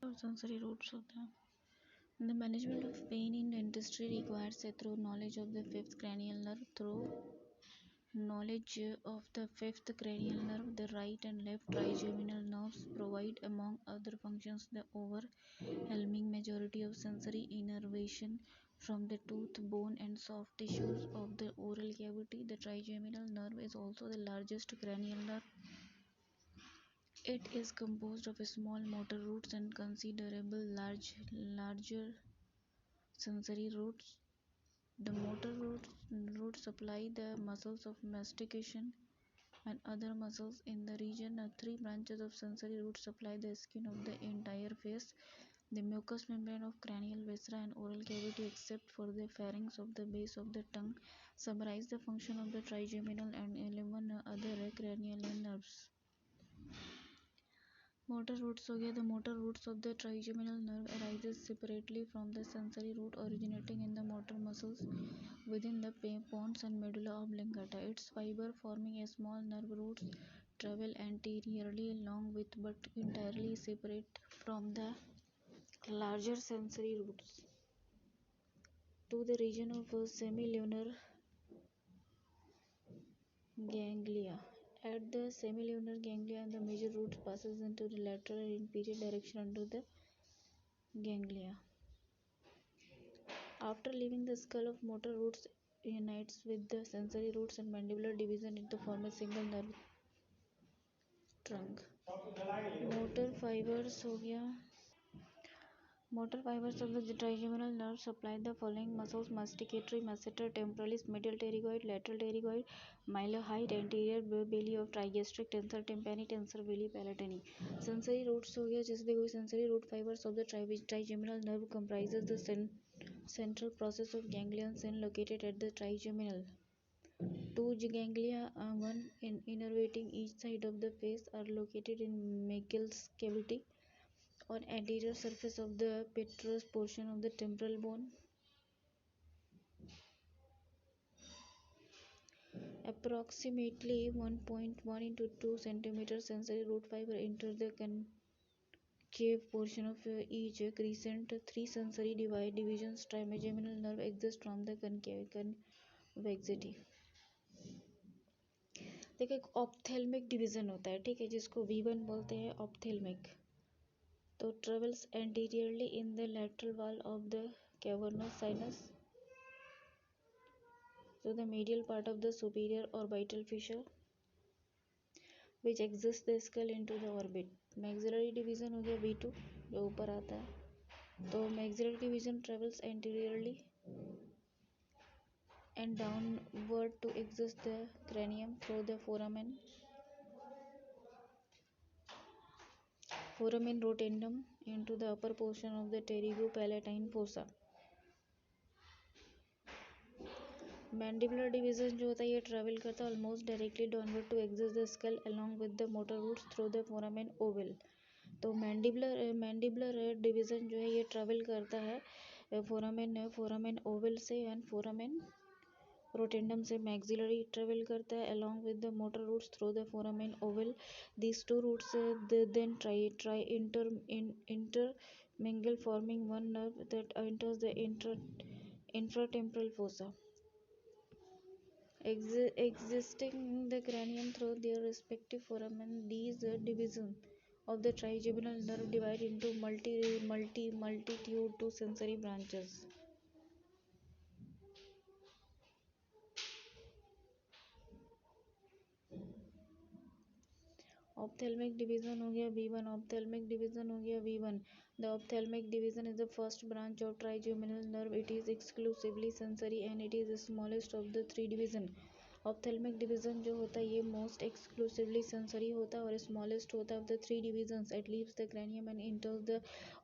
और sensory roots होता है. The management of pain in dentistry requires a thorough knowledge of the fifth cranial nerve. The right and left trigeminal nerves provide, among other functions, the overwhelming majority of sensory innervation from the tooth, bone, and soft tissues of the oral cavity. The trigeminal nerve is also the largest cranial nerve. It is composed of small motor roots and considerable larger sensory roots. The motor roots supply the muscles of mastication and other muscles in the region. Three branches of sensory roots supply the skin of the entire face, the mucous membrane of cranial viscera and oral cavity, except for the pharynx of the base of the tongue. Summarize the function of the trigeminal and 11 other cranial nerves. Motor roots हो गया. The motor roots of the trigeminal nerve arises separately from the sensory root, originating in the motor muscles within the pons and medulla oblongata. Its fiber forming a small nerve roots travel anteriorly along with but entirely separate from the larger sensory roots to the region of semilunar ganglia. At the semilunar ganglia, the major root passes into the lateral and inferior direction under the ganglia. After leaving the skull of motor roots unites with the sensory roots and mandibular division to form a single nerve trunk. Motor fibers हो गया. Motor fibers of the trigeminal nerve supply the following muscles: masticatory, masseter, temporalis, medial pterygoid, lateral pterygoid, mylohyoid, anterior belly of trigastric, tensor tympani, tensor villi palatini. Sensory roots हो गया. जैसे देखो sensory root fibers of the trigeminal nerve comprises the central process of ganglion cell located at the trigeminal. Two ganglia, one innervating each side of the face, are located in Mekel's cavity on anterior surface of the petrous portion of the temporal bone. Approximately 1.1 into 2 centimeter sensory root fiber enter the concave portion of each crescent. Three sensory divisions trigeminal nerve exist from the convexity. देखो एक ophthalmic division होता है, ठीक है, जिसको V1 बोलते हैं ophthalmic. तो travels anteriorly in the lateral wall of the cavernous sinus to the medial part of the superior orbital fissure which exits the skull into the orbit. Maxillary division हो गया V2 जो ऊपर आता है. तो maxillary division travels anteriorly and downward to exit the cranium through the foramen rotundum into the upper portion of the pterygopalatine fossa. Mandibular division जो होता है ये ट्रैवल करता है almost directly downward to axis the skull along with the motor roots through the foramen ovale. तो mandibular division जो है ये ट्रैवल करता है फोरामेन ओवल से एंड फोरामेन रोटेंडम से. मैक्सिलरी ट्रेवल करता है along with the motor roots through the foramen oval. These two roots then intermingle forming one nerve that enters the infratemporal fossa. Existing the cranium through their respective foramen, these divisions of the trigeminal nerve divide into multitude to sensory branches. Ophthalmic division हो गया V1. Ophthalmic division हो गया V1. The ophthalmic division is the first branch of trigeminal nerve. It is exclusively sensory and it is the smallest of the three division. Ophthalmic division जो होता है ये most exclusively sensory होता है और smallest होता है of the three divisions. It leaves the cranium and enters the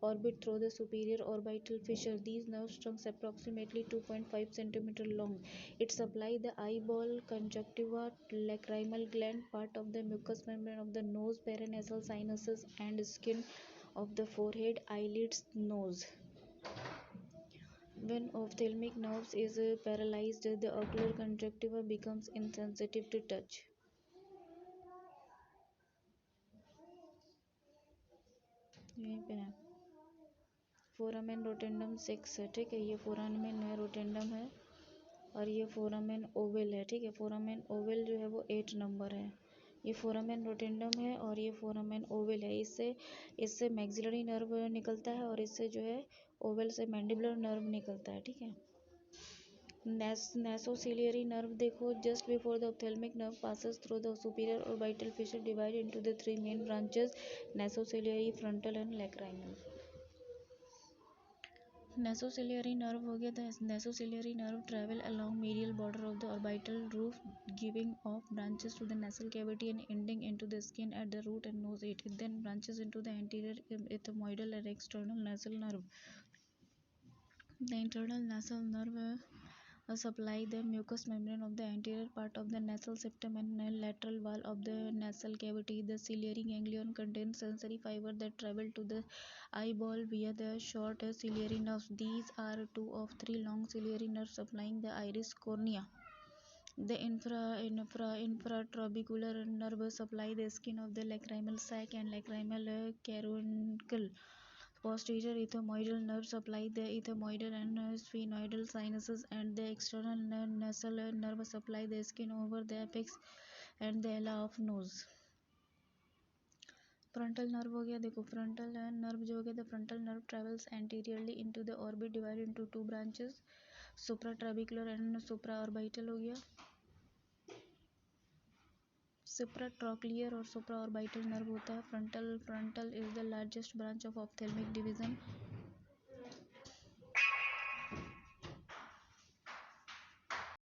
orbit through the superior orbital fissure. These nerve trunks approximately 2.5 centimeter long. It supply the eyeball, conjunctiva, lacrimal gland, part of the mucous membrane of the nose, paranasal sinuses and skin of the forehead, eyelids, nose. When ophthalmic nerves is paralyzed, the ocular conjunctiva becomes insensitive to touch. यहीं पे है. Foramen रोटेंडम 6 है, ठीक है, ये foramen है, रोटेंडम है, और ये फोरामेन ओवल है, ठीक है, फोरामेन ओवल जो है वो 8 नंबर है। ये फोरामेन रोटेंडम है और ये फोरामेन ओवल है। इससे इससे मैक्सिलरी नर्व निकलता है और इससे जो है ओवल से मैंडिबुलर नर्व निकलता है, ठीक है। नासोसिलियरी नर्व देखो, just before the ophthalmic nerve passes through the superior orbital fissure divided into the three main branches, nasociliary, frontal and lacrimal. Nasociliary nerve हो गया, the nasociliary nerve travel along medial border of the orbital roof, giving off branches to the nasal cavity and ending into the skin at the root and nose. It then branches into the anterior ethmoidal and external nasal nerve. The internal nasal nerve supply the mucous membrane of the anterior part of the nasal septum and lateral wall of the nasal cavity. The ciliary ganglion contains sensory fiber that travel to the eyeball via the short ciliary nerves. These are two of three long ciliary nerves supplying the iris cornea. The infratrabecular nerve supply the skin of the lacrimal sac and lacrimal caruncle. Posterior ethmoidal nerve supply the ethmoidal and sphenoidal sinuses, and the external nasal nerve supply the skin over the apex and the ala of nose. Frontal nerve हो गया, देखो frontal nerve जो हो गया, the frontal nerve travels anteriorly into the orbit divided into two branches, supratrabecular and supraorbital हो गया. Supratrochlear और supraorbital nerve होता है. Frontal is the largest branch of ophthalmic division.